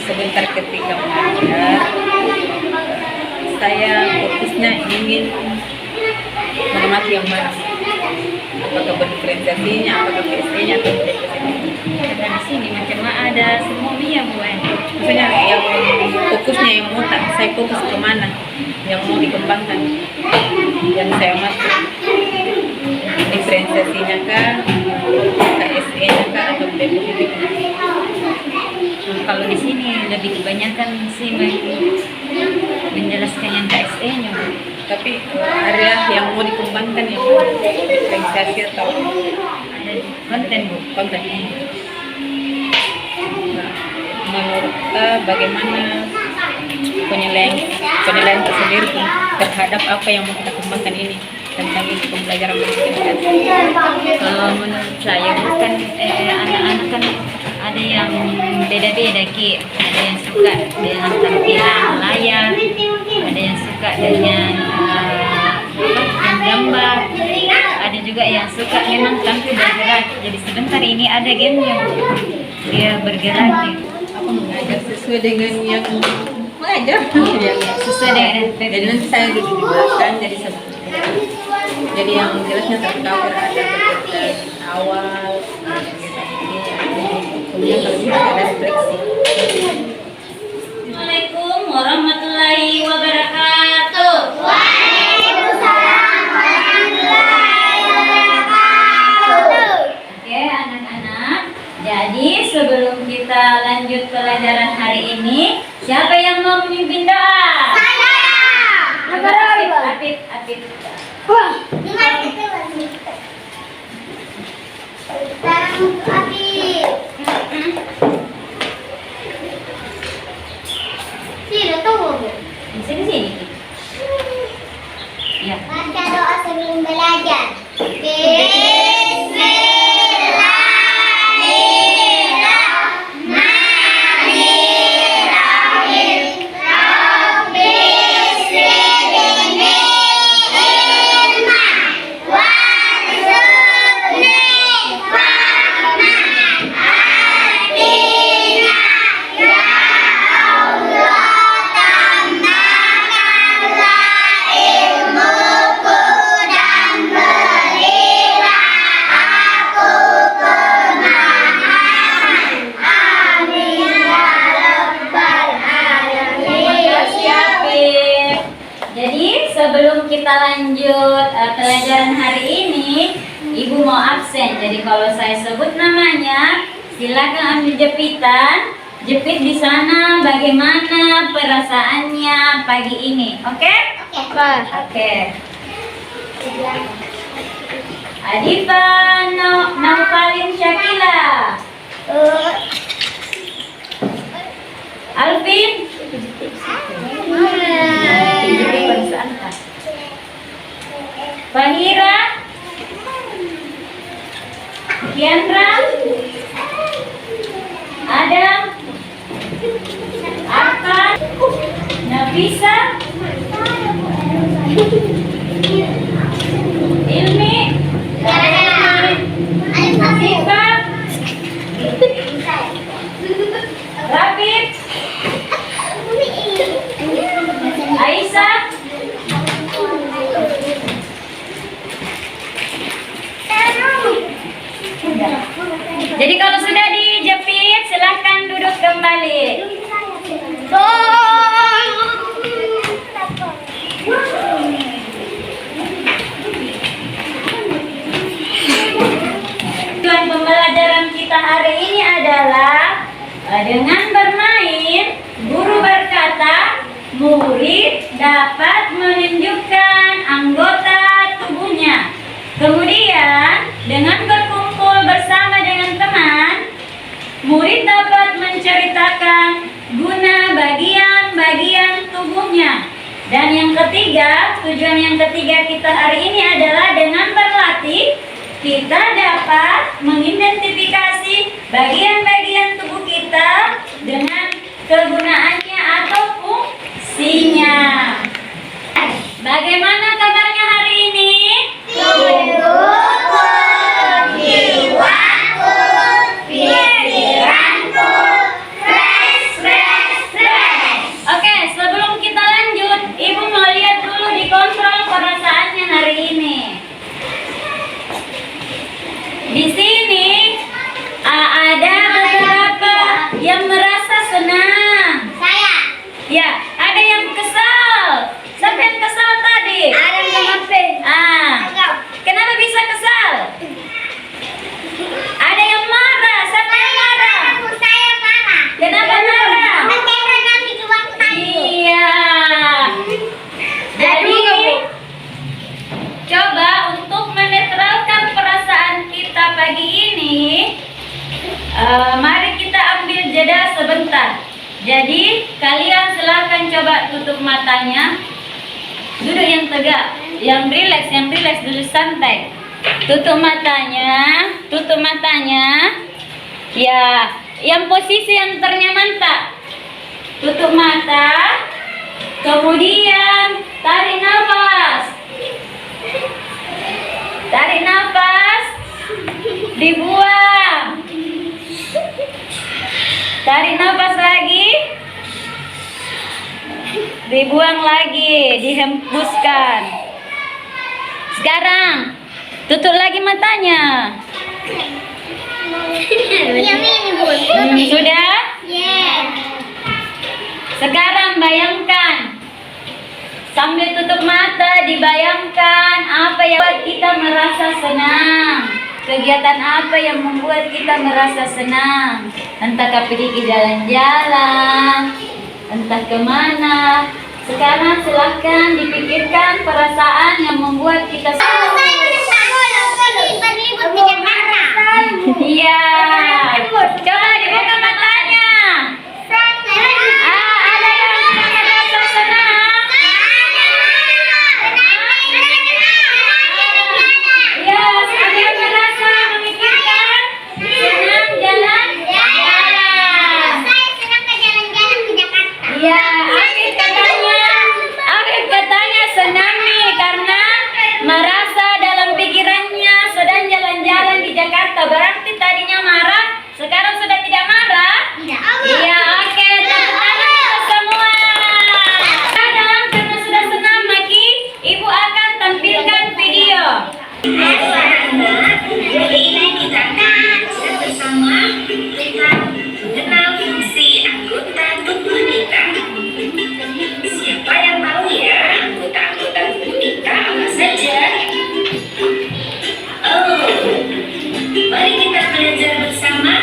sebentar ketika mengajar, saya fokusnya ingin mengamati yang mana, apakah berdiferensiasinya, apakah PSE-nya atau PSE-nya. Karena di sini macam ada semua ya Bu. Maksudnya yang fokusnya yang mau saya fokus kemana, yang mau dikembangkan, yang saya amati diferensiasinya kah, KSE-nya kah, atau PSE-nya. Kalau di sini lebih kebanyakan sih menjelaskan yang KSE-nya. Tapi area yang mau dikembangkan yang diferensiasi atau Ada di konten Bu. konten. Nah, menurut bagaimana penilaian tersendiri terhadap apa yang mau kita kembangkan ini tentang ini pembelajaran berkomunikasi? Kalau menurut saya bukan anak-anak kan ada yang beda-beda Ki. Ada yang suka dengan tampilan layar, ada yang suka dengan yang gambar, ada juga yang suka memang tampil bergerak. Jadi sebentar ini ada game yang dia bergerak nih. Aku mengajar sesuai dengan yang mengajar. Sesuai dengan Jadi nanti saya duduk di belakang, jadi yang jelasnya tercover ada kegiatan awal, kemudian kalau bisa ada refleksi. Assalamualaikum warahmatullahi wabarakatuh. Waalaikumsalam warahmatullahi wabarakatuh. Oke anak-anak, jadi sebelum kita lanjut pelajaran hari ini, siapa yang mau memimpin doa? Saya. Apit. Wah, gimana itu masih? Sekarang untuk Abi. Sih, udah tahu Bu. Di sini. Ya. Baca doa sebelum belajar. Bismillahirrahmanirrahim. Rabbis zidni ilman warzuqni fahman. Atina ya Allah tambahkanlah ilmuku dan berilah aku pemahaman. Amin ya rabbal alamin. Apit. Jadi sebelum kita lanjut pelajaran hari ini, Ibu mau absen. Jadi kalau saya sebut namanya, silakan ambil jepitan. Jepit di sana bagaimana perasaannya pagi ini. Oke? Oke. Adifa Naufalin Syakila. Alvin. Fahira. Kiandra. Adam. Arkan. Nafisa. Ilmi. Siva. Rafid. Aisyah. Jadi kalau sudah dijepit, silahkan duduk kembali. Tujuan pembelajaran kita hari ini adalah dengan bermain, guru berkata, murid dapat menunjukkan anggota tubuhnya. Kemudian, dengan berkumpul bersama dengan teman, murid dapat menceritakan guna bagian-bagian tubuhnya. Dan yang ketiga, tujuan yang ketiga kita hari ini adalah dengan berlatih, kita dapat mengidentifikasi bagian-bagian tubuh kita dengan kegunaannya atau fungsinya. Bagaimana kabarnya hari ini? Tubuhku, jiwaku, pikiranku, fresh. suka tutup matanya. Duduk yang tegak, yang rileks dulu, santai. Tutup matanya. Ya, yang posisi yang ternyaman tak. Tutup mata. Kemudian tarik nafas. Dibuang. Tarik nafas lagi. Dibuang lagi, dihembuskan. Sekarang tutup lagi matanya. Yang ini, Bun. Sudah? Yeah. Sekarang bayangkan. Sambil tutup mata, dibayangkan apa yang membuat kita merasa senang. Kegiatan apa yang membuat kita merasa senang. Entah pergi jalan-jalan, entah kemana. Sekarang silahkan dipikirkan perasaan yang membuat kita senang. Iya. Coba dibuka matanya. Ada yang merasa senang. Ya, ada yang merasa memikirkan senang jalan-jalan. Iya, Arif katanya senang nih karena merasa dalam pikirannya sedang jalan-jalan di Jakarta. Berarti tadinya marah, sekarang sudah tidak marah? Iya, oke. Tepuk tangan kita semua. Sekarang karena sudah senang, Maki, Ibu akan tampilkan video. Hari ini kita akan bersama tentang mengenal fungsi anggota tubuh kita. Siapa yang tahu ya anggota-anggota tubuh kita apa saja? Oh, mari kita belajar bersama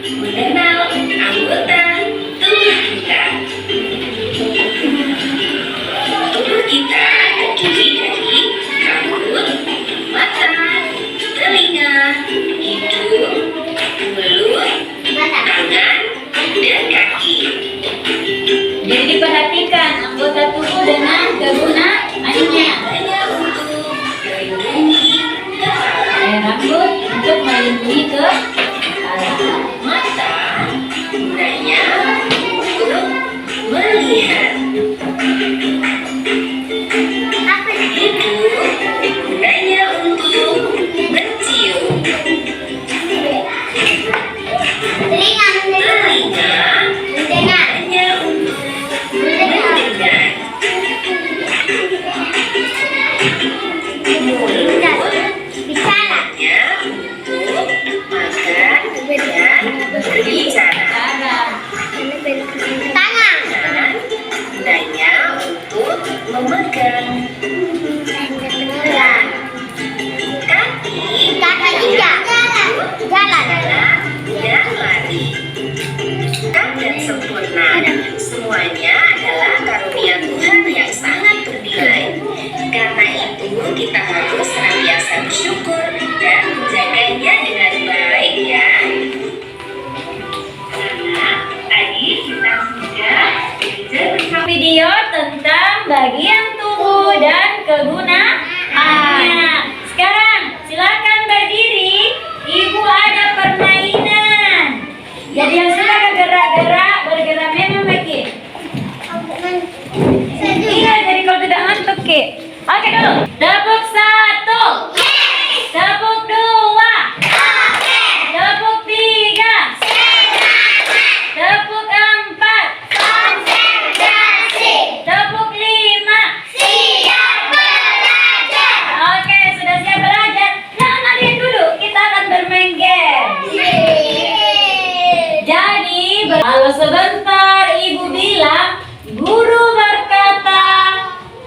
mengenal anggota tubuh kita. Tubuh kita terdiri dari rambut, mata, telinga, hidung, mulut, tangan, dan kaki. Jadi diperhatikan anggota tubuh dengan kegunaannya. Hanya untuk melindungi kepala, Rambut untuk melindungi kepala. mata, gunanya untuk melihat. Hidung, gunanya untuk mencium. Telinga, gunanya untuk mendengar. Mulut, gunanya untuk makan dan berbicara. Tangan, gunanya untuk memegang. Kaki, jalan dan lari. Lengkap dan sempurna. Semuanya adalah karunia Tuhan yang sangat bernilai. Karena itu kita harus senantiasa bersyukur dan menjaganya dengan baik ya. Nah, tadi kita sudah belajar bersama. Video tentang bagian tubuh dan kegunaannya. Sekarang silakan berdiri. Ibu ada permainan. Jadi yang suka bergerak memang Maki. Iya, jadi kalau tidak ngantuk Ki. Oke dulu. Tepuk 1. Tepuk 2. Tepuk 3. Tepuk 4. Tepuk 5. Oke, sudah siap belajar. Nah, lihat dulu, kita akan bermain game. Jadi, kalau sebentar Ibu bilang, guru berkata,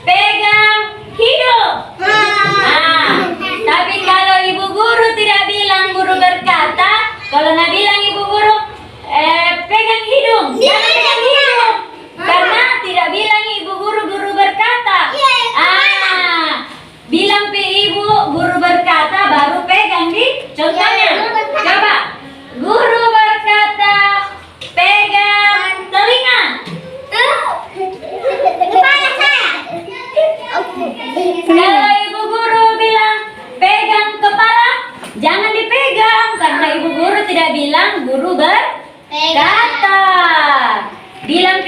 pegang hidung. Nah,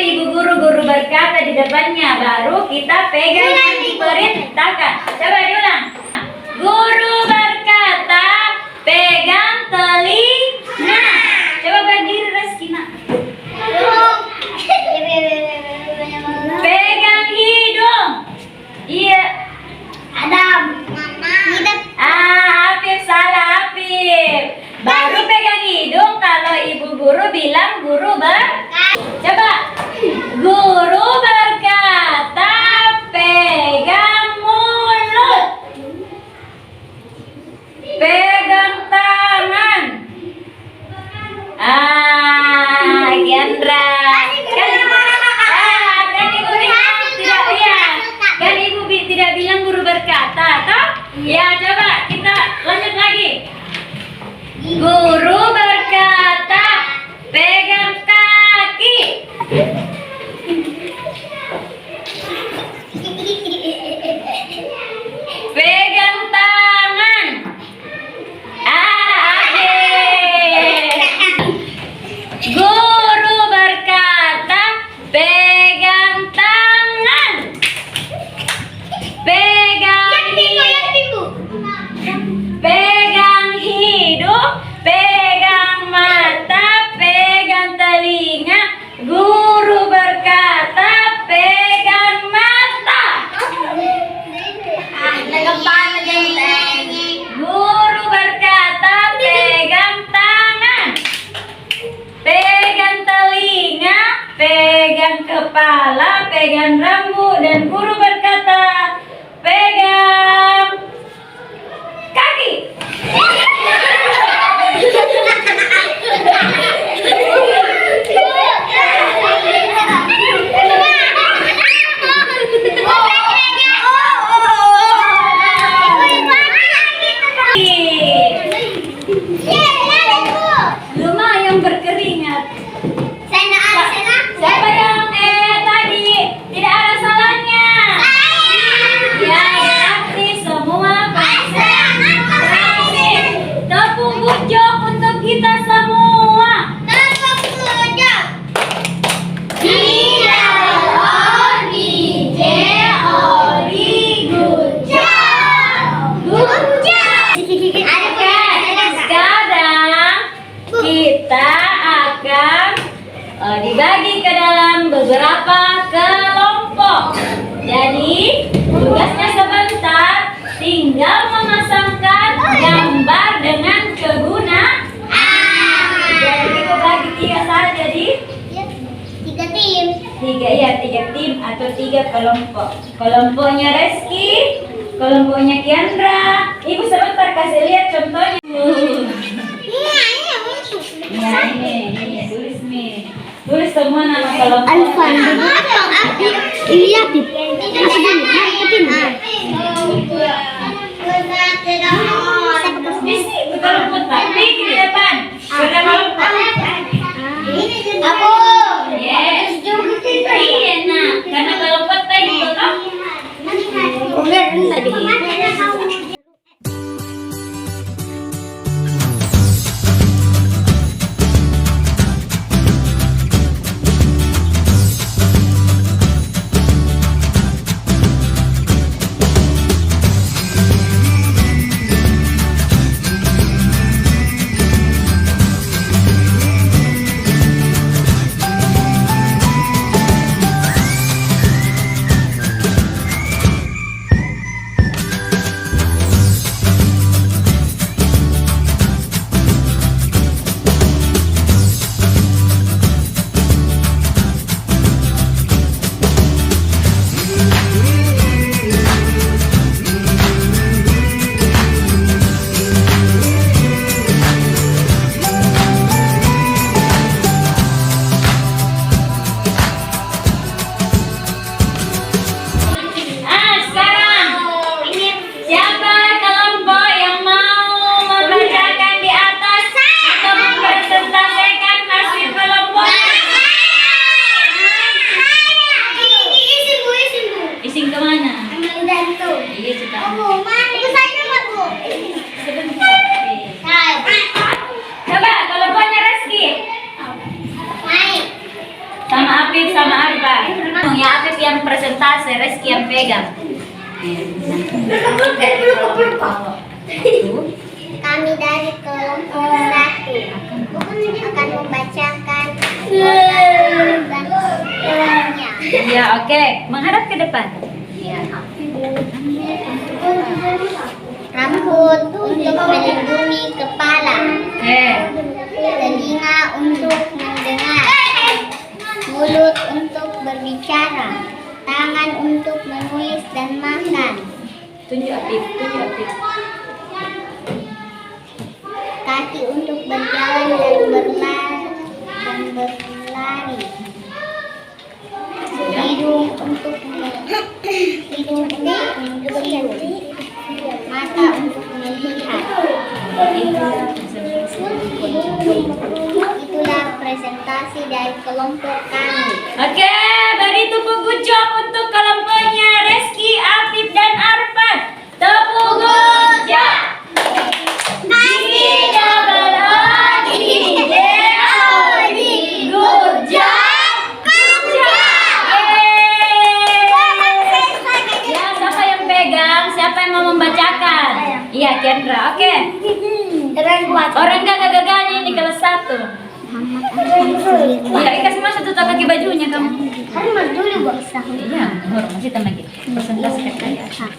ibu guru berkata di depannya, baru kita pegang yang diperintahkan. Coba diulang. Guru berkata, pegang telinga. Coba berdiri Reskina. Pegang hidung. Iya. Adam. Afif salah Afif. Baru pegang hidung kalau ibu guru bilang guru Coba. Guru berkata pegang mulut. Pegang tangan. Gendra. Kan ibu tidak bilang guru berkata, toh? Ya, coba kita lanjut lagi. Guru berkata, pegang kaki. Pegang tangan. Adik. Guru berkata, pegang tangan. Pegang hidung. Pegang hidung. Pegang mata. Pegang telinga. Guru berkata, pegang mata. Guru berkata, pegang tangan. Pegang telinga. Pegang kepala. Pegang rambut. Dan guru berkata, pegang kaki. Lumayan berkeringat. Siapa yang tadi tidak ada salahnya? Ya, berarti semua berhasil. Tepuk gojok untuk kita semua. Sekarang kita akan dibagi ke dalam beberapa kelompok. Jadi tugasnya sebentar, tinggal memasangkan gambar dengan kegunaan. Jadi kita bagi 3 saja di 3 tim. 3 tim atau 3 kelompok. Kelompoknya Reski, kelompoknya Kiandra. Ibu sebentar kasih lihat contohnya. Ya ini tulis nih. Tulis semua nama kelompok. Alfan. Iya, Pip. Di kelompok tapi di depan. Sudah kelompok. Aku. Yes. Iya nak, karena kelompok tadi toh. Tadi. depan. Ya Afif yang presentasi, Reski yang pegang. Kami dari kelompok 1 akan membacakan dan Ya, oke. Menghadap ke depan. Ya. rambut untuk melindungi kepala, Oke. telinga untuk mendengar, mulut untuk berbicara, tangan untuk menulis dan makan, Tunjuk Afif, tunjuk Afif. kaki untuk berjalan dan berlari, hidung untuk mendekat, mata untuk melihat. Itulah presentasi dari kelompok kami. Oke, beri tepuk gujok untuk kelompoknya Reski, Afif, dan Arfan. Tepuk gujok. Siapa yang mau membacakan? Iya, Kendra. Oke. Orang gagah-gagahnya ini kelas 1. Ya, Ika semua satu kaki bajunya kamu. Iya, masih lagi. Presentasi kekayaan.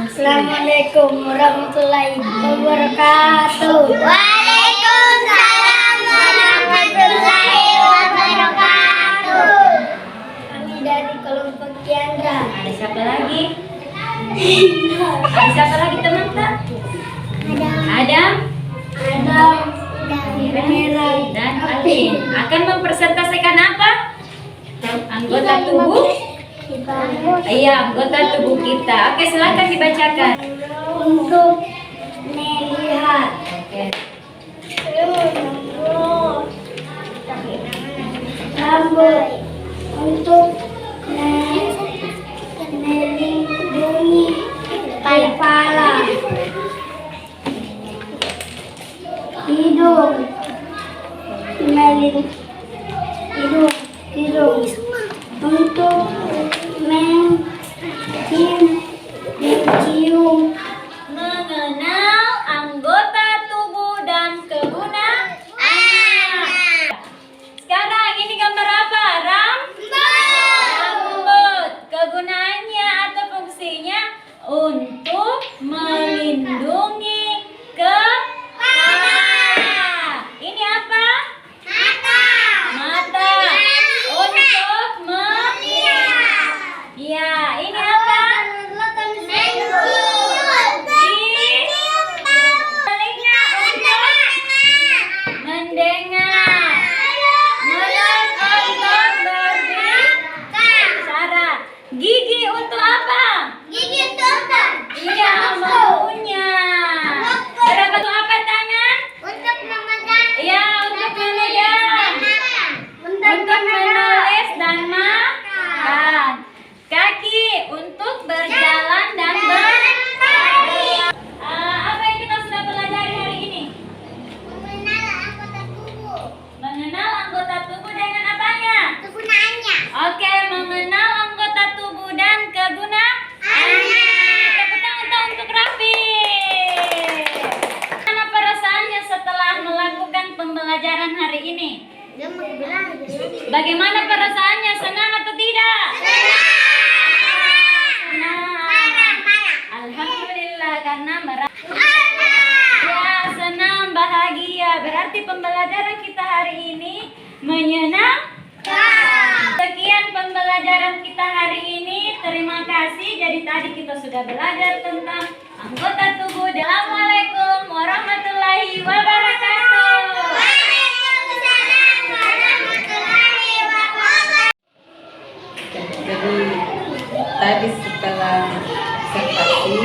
Assalamualaikum warahmatullahi wabarakatuh. Waalaikumsalam warahmatullahi wabarakatuh. Kami dari kelompok Kiandra. Ada siapa lagi? Ada siapa lagi teman-teman? Adam, dan Alin akan mempresentasikan apa? Anggota tubuh? Iya, anggota tubuh kita. Oke, silakan dibacakan. Untuk melihat, Oke. rambut untuk melindungi kepala, hidung untuk mencium, Mengenal anggota tubuh dan kegunaan. Sekarang ini gambar apa? Rambut. Kegunaannya atau fungsinya untuk melindungi kepala. Ini apa? Mata. Untuk melihat. Ya, ini apa? Telinga untuk mendengar. Mulut untuk berbicara. Gigi untuk apa? Iya, mempunya. Berapa untuk apa tangan? Iya, untuk memegang. Untuk menulis dan makan. Kaki untuk berjalan dan berlari. Apa yang kita sudah pelajari hari ini? Mengenal anggota tubuh dengan apanya? Oke, mengenal anggota tubuh dan kegunaannya. Tepuk tangan untuk Raffi. Mana perasaannya setelah melakukan pembelajaran hari ini? Bagaimana perasaannya? Senang atau tidak? Senang. Alhamdulillah karena ya, senang, bahagia. Berarti pembelajaran kita hari ini menyenangkan. Sekian pembelajaran kita hari ini. Terima kasih. Jadi tadi kita sudah belajar tentang anggota tubuh. Assalamualaikum warahmatullahi wabarakatuh. Jadi tadi setelah observasi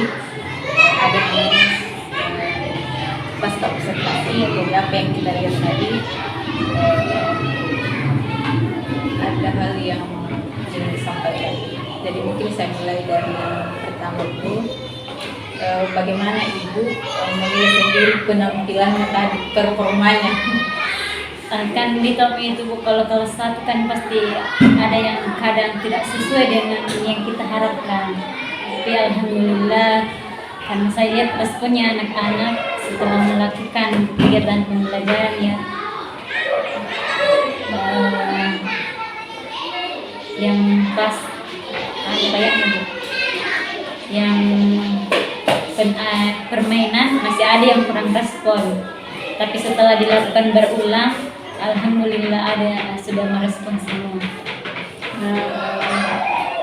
ada menulis pasca observasi, jadi apa yang kita lihat tadi ada hal yang ingin disampaikan. Jadi mungkin saya mulai dari yang pertama itu bagaimana ibu menilai sendiri penampilannya tadi, performanya. kan di tahun itu Bu, kalau kelas 1 kan pasti ada yang kadang tidak sesuai dengan yang kita harapkan. Tapi alhamdulillah karena saya lihat responnya anak-anak setelah melakukan kegiatan pembelajaran ya, yang pas apa ya Bu? Yang permainan masih ada yang kurang respon, tapi setelah dilakukan berulang alhamdulillah ada sudah merespon semua.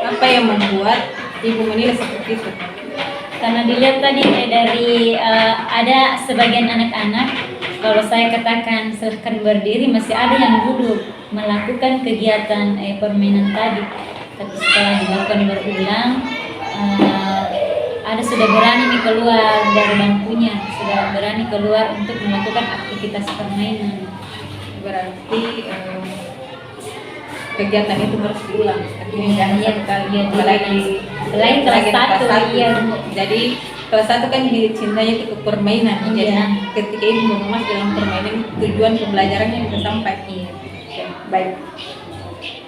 Apa yang membuat ibu menilai seperti itu? Karena dilihat tadi dari ada sebagian anak-anak, kalau saya katakan silahkan berdiri, masih ada yang duduk melakukan kegiatan permainan tadi, tapi setelah dilakukan berulang ada sudah berani nih keluar dari bangkunya, sudah berani keluar untuk melakukan aktivitas permainan. Berarti kegiatan itu harus diulang. Artinya jangan Iya, sekali iya, apalagi kelas kelas 1 satu. iya. Jadi kelas 1 kan cintanya itu ke permainan. Iya. Jadi ketika ibu mengemas dalam permainan, tujuan pembelajarannya bisa sampai. Iya. Oke, baik.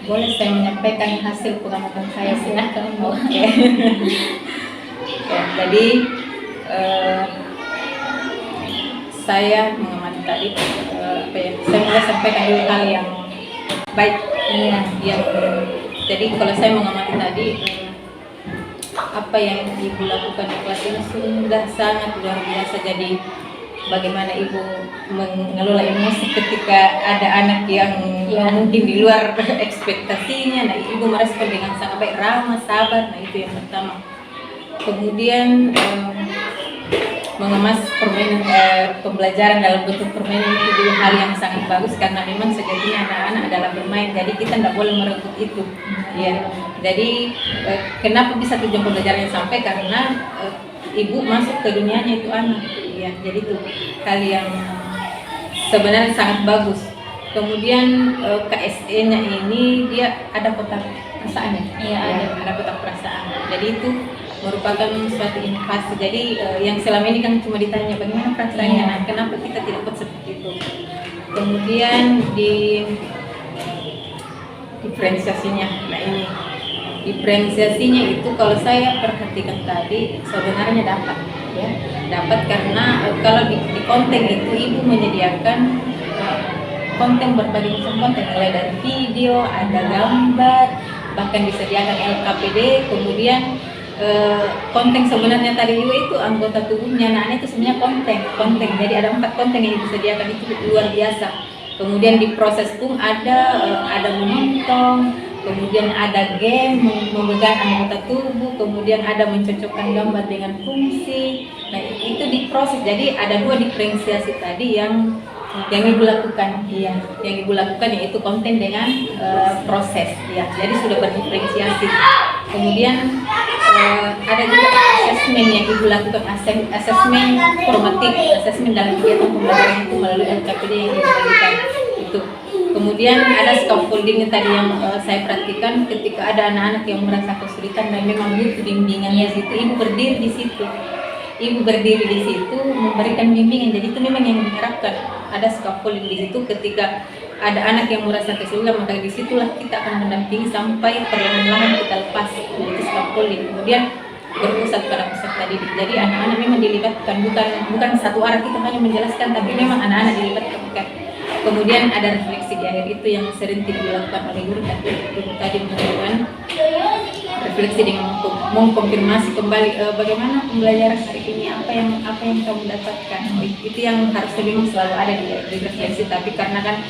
Boleh saya menyampaikan hasil pengamatan saya? Silakan, Bu. Oke. Oke, jadi saya mengamati tadi apa ya? Saya mulai sampaikan dulu hal yang baik. Iya. Yang jadi kalau saya mengamati tadi apa yang ibu lakukan di kelas ini sudah sangat luar biasa. Jadi bagaimana ibu mengelola emosi ketika ada anak yang mungkin di luar ekspektasinya. Nah, ibu merespon dengan sangat baik, ramah, sabar. Nah, itu yang pertama. Kemudian mengemas permainan pembelajaran dalam bentuk permainan itu juga hal yang sangat bagus, karena memang sejatinya anak-anak adalah bermain, jadi kita tidak boleh merebut itu. Ya, jadi kenapa bisa tujuan pembelajaran sampai, karena ibu masuk ke dunianya itu anak. Ya, jadi itu hal yang sebenarnya sangat bagus. Kemudian KSE-nya ini dia ada kotak perasaannya. Iya, ada kotak perasaan. Jadi itu merupakan suatu inovasi. Jadi yang selama ini kan cuma ditanya bagaimana perasaannya, nah kenapa kita tidak buat seperti itu. Kemudian di diferensiasinya, nah ini diferensiasinya itu kalau saya perhatikan tadi sebenarnya dapat, ya dapat karena kalau di konten itu ibu menyediakan konten berbagai macam konten, mulai dari video, ada gambar, bahkan disediakan LKPD, kemudian konten sebenarnya tadi juga itu anggota tubuhnya anak-anak itu sebenarnya konten. Jadi ada 4 konten yang disediakan, itu luar biasa. Kemudian di proses pun ada menonton, kemudian ada game memegang anggota tubuh, kemudian ada mencocokkan gambar dengan fungsi. Nah, itu diproses. Jadi ada 2 diferensiasi tadi yang ibu lakukan, ya, yang ibu lakukan yaitu konten dengan proses, ya. Jadi sudah berdiferensiasi. Kemudian ada juga asesmen yang ibu lakukan, asesmen formatif, asesmen dalam kegiatan pembelajaran itu melalui LKPD yang dibagikan itu. Kemudian ada scaffolding tadi yang saya perhatikan ketika ada anak-anak yang merasa kesulitan dan memang butuh bimbingan di situ, ibu berdiri di situ. Ibu berdiri di situ memberikan bimbingan. Jadi itu memang yang diharapkan. Ada scaffolding di situ ketika ada anak yang merasa kesulitan, maka disitulah kita akan mendampingi sampai perlahan-lahan kita lepas dari scaffolding. Kemudian berpusat pada peserta didik. Jadi anak-anak memang dilibatkan, bukan satu arah kita hanya menjelaskan, tapi memang anak-anak dilibatkan. Kemudian ada refleksi di akhir itu yang sering tidak dilakukan oleh guru, tapi guru tadi melakukan refleksi dengan mengkonfirmasi kembali bagaimana pembelajaran hari ini, apa yang kamu dapatkan. Itu yang harusnya memang selalu ada di refleksi, tapi karena kan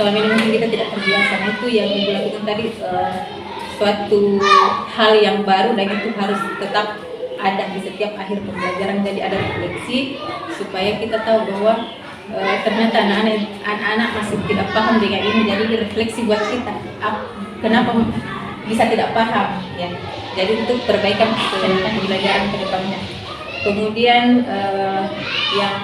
selama ini mungkin kita tidak terbiasa. Nah, itu yang ibu lakukan tadi suatu hal yang baru, dan itu harus tetap ada di setiap akhir pembelajaran. Jadi ada refleksi supaya kita tahu bahwa ternyata anak-anak masih tidak paham dengan ini. Jadi refleksi buat kita, kenapa bisa tidak paham, ya. Jadi untuk perbaikan pembelajaran ke depannya. Kemudian yang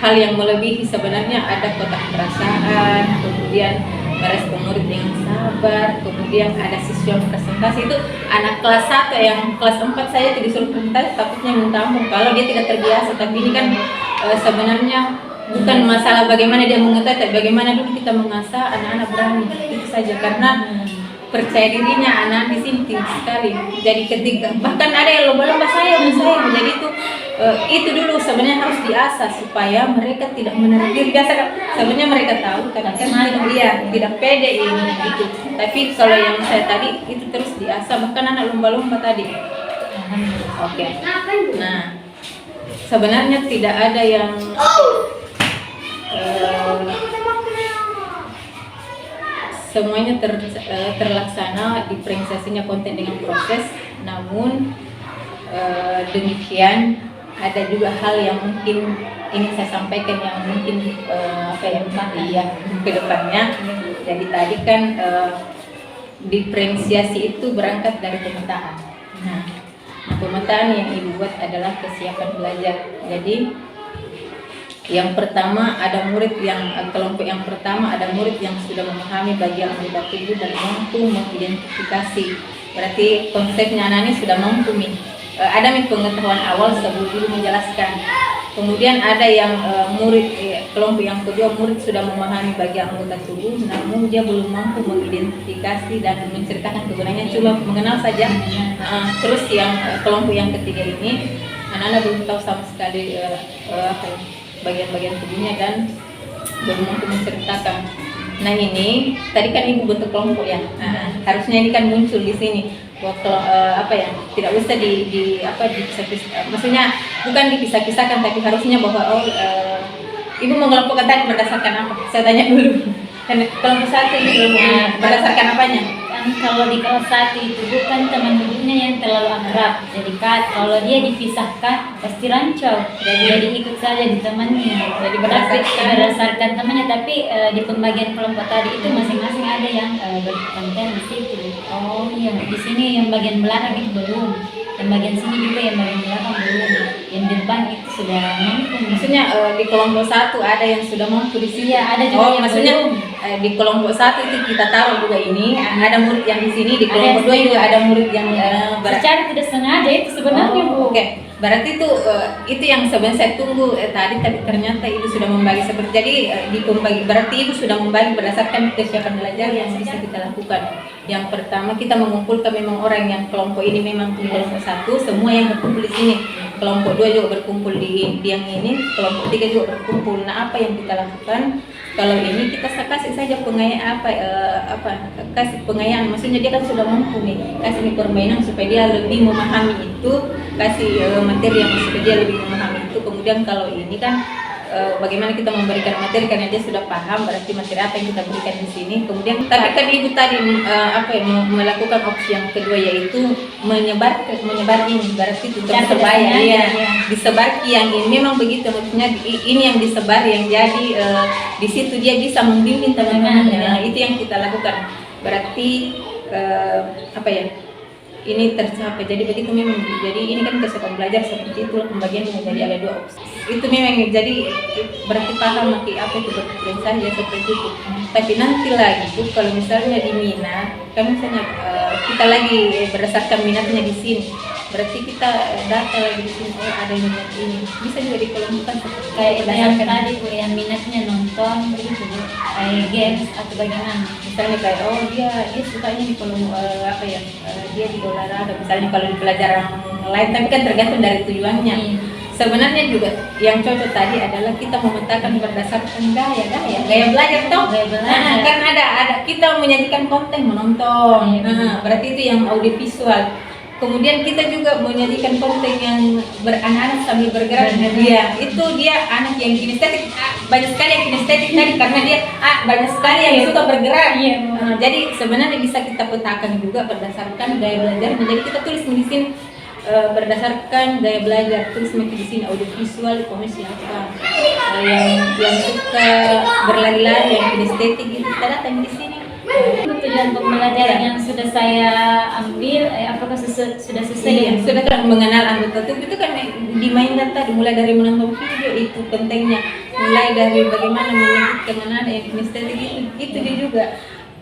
hal yang melebihi sebenarnya ada kotak perasaan, kemudian merespon murid dengan sabar, kemudian ada siswa presentasi. Itu anak kelas 1 yang kelas 4 saya tidak disuruh presentasi, takutnya minta ampun kalau dia tidak terbiasa. Tapi ini kan sebenarnya Bukan masalah bagaimana dia mengetahui, tapi bagaimana dulu kita mengasah anak-anak berani. Itu saja, karena percaya dirinya anak di sini tinggi sekali. Jadi ketika bahkan ada yang lomba-lomba saya, jadi itu dulu sebenarnya harus diasah supaya mereka tidak menarik diri. Biasa kan sebenarnya mereka tahu kadang-kadang tidak pede ini itu. Tapi kalau yang saya tadi itu terus diasah, bahkan anak lomba-lomba tadi. Oke. Nah, sebenarnya tidak ada yang semuanya terlaksana diferensiasinya konten dengan proses. Namun demikian ada juga hal yang mungkin ingin saya sampaikan yang mungkin ke depannya. Jadi tadi kan diferensiasi itu berangkat dari pemetaan. Nah, pemetaan yang ibu buat adalah kesiapan belajar. Jadi yang pertama ada murid yang kelompok yang pertama ada murid yang sudah memahami bagian anggota tubuh dan mampu mengidentifikasi. Berarti konsepnya anak ini sudah mampu ada pengetahuan awal sebelum dulu menjelaskan. Kemudian ada yang kelompok yang kedua murid sudah memahami bagian anggota tubuh, namun dia belum mampu mengidentifikasi dan menceritakan kegunaannya, cuma mengenal saja. Terus yang kelompok yang ketiga ini anak-anak belum tahu sama sekali bagian-bagian tubuhnya dan belum mampu menceritakan. Nah ini tadi kan ibu bentuk kelompok ya. Harusnya ini kan muncul di sini. Waktu tidak usah dipisah-pisah. Maksudnya bukan dipisah-pisahkan, tapi harusnya bahwa ibu mengelompokkan tadi berdasarkan apa? Saya tanya dulu. Kan kelompok satu ini berdasarkan apanya? Kalau di kelas 1 itu bukan teman duduknya yang terlalu akrab, jadi kalau dia dipisahkan pasti rancau, jadi ikut saja di temannya. Jadi berdasarkan temannya, tapi di pembagian kelompok tadi itu masing-masing ada yang berkonten di situ. Oh iya, di sini yang bagian belakang itu belum, yang bagian sini juga yang bagian belakang belum, yang depan itu sudah mampu. Maksudnya di kelompok 1 ada yang sudah mampu di sini. Iya, ada juga yang maksudnya belum. Di kelompok 1 itu kita taruh juga ini ada murid yang di sini, di kelompok 2 juga ada murid yang secara tidak sengaja itu sebenarnya Bu. Oke. Berarti itu yang sebenarnya saya tunggu tadi, tapi ternyata ibu sudah membagi seperti jadi berarti ibu sudah membagi berdasarkan kesiapan belajar yang bisa kita lakukan. Yang pertama kita mengumpulkan memang orang yang kelompok ini memang kelompok 1 semua yang berkumpul di sini. Kelompok 2 juga berkumpul di yang ini, kelompok 3 juga berkumpul. Nah, apa yang kita lakukan? Kalau ini kita kasih saja kasih pengayaan, maksudnya dia kan sudah mampu nih, kasih permainan supaya dia lebih memahami itu, kasih materi yang supaya dia lebih memahami itu. Kemudian kalau ini kan bagaimana kita memberikan materi karena dia sudah paham, berarti materi apa yang kita berikan di sini. Kemudian tapi kan ibu tadi melakukan opsi yang kedua, yaitu menyebar ini, berarti itu tersebar disebar yang ini memang begitu, maksudnya ini yang disebar yang jadi di situ dia bisa membimbing teman-temannya. Itu yang kita lakukan, berarti ini tercapai. Jadi begitu memang, jadi ini kan kesiapan belajar seperti itu pembagian menjadi ada 2 opsi. Itu memang jadi berarti paham apa itu berprinsip ya seperti itu. Tapi nanti lagi Bu, kalau misalnya di minat, kan misalnya kita lagi berdasarkan minatnya di sini, berarti kita data lagi di sini, ada minat ini, bisa juga dikelompokkan kayak yang tadi Bu, yang minatnya nonton begitu Bu, games atau bagaimana. Misalnya kayak dia sukanya di dia di olahraga, misalnya kalau di pelajaran lain, tapi kan tergantung dari tujuannya. Sebenarnya juga yang cocok tadi adalah kita memetakan berdasarkan gaya belajar toh. Karena ada kita menyajikan konten menonton. Berarti itu yang audiovisual. Kemudian kita juga menyajikan konten yang anak-anak sambil bergerak. Itu dia anak yang kinestetik, banyak sekali yang kinestetik tadi karena dia banyak sekali yang suka bergerak. Jadi sebenarnya bisa kita petakan juga berdasarkan gaya belajar. Jadi kita tulis di sini berdasarkan gaya belajar, tulis di sini audiovisual, komersial apa, yang suka berlari-lari, yang kinestetik itu kita datang di sini. Tujuan pembelajaran yang sudah saya ambil, apakah sudah sesuai? Sudah kan mengenal anggota tubuh itu kan dimainkan tadi, mulai dari menonton video itu pentingnya, mulai dari bagaimana menyebutkan mana yang kinestetik itu dia juga.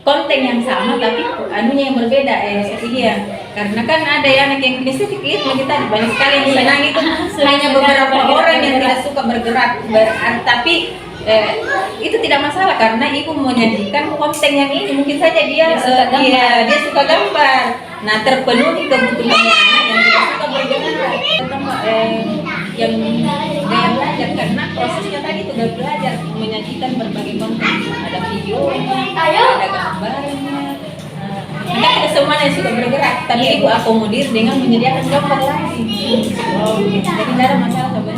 konten yang sama tapi anunya yang berbeda iya karena kan ada ya anak yang kinesthetik itu kita banyak sekali yang senang itu hanya beberapa orang yang tidak suka bergerak tapi itu tidak masalah karena ibu menyajikan konten yang ini mungkin saja dia suka gambar nah terpenuhi kebutuhannya anak yang tidak suka bergerak yang gaya belajar karena prosesnya tadi itu gaya belajar menyajikan berbagai konten ada video ada gambarnya kita tidak semuanya suka bergerak tapi ibu akomodir dengan menyediakan gambar lagi jadi tidak ada masalah sebenarnya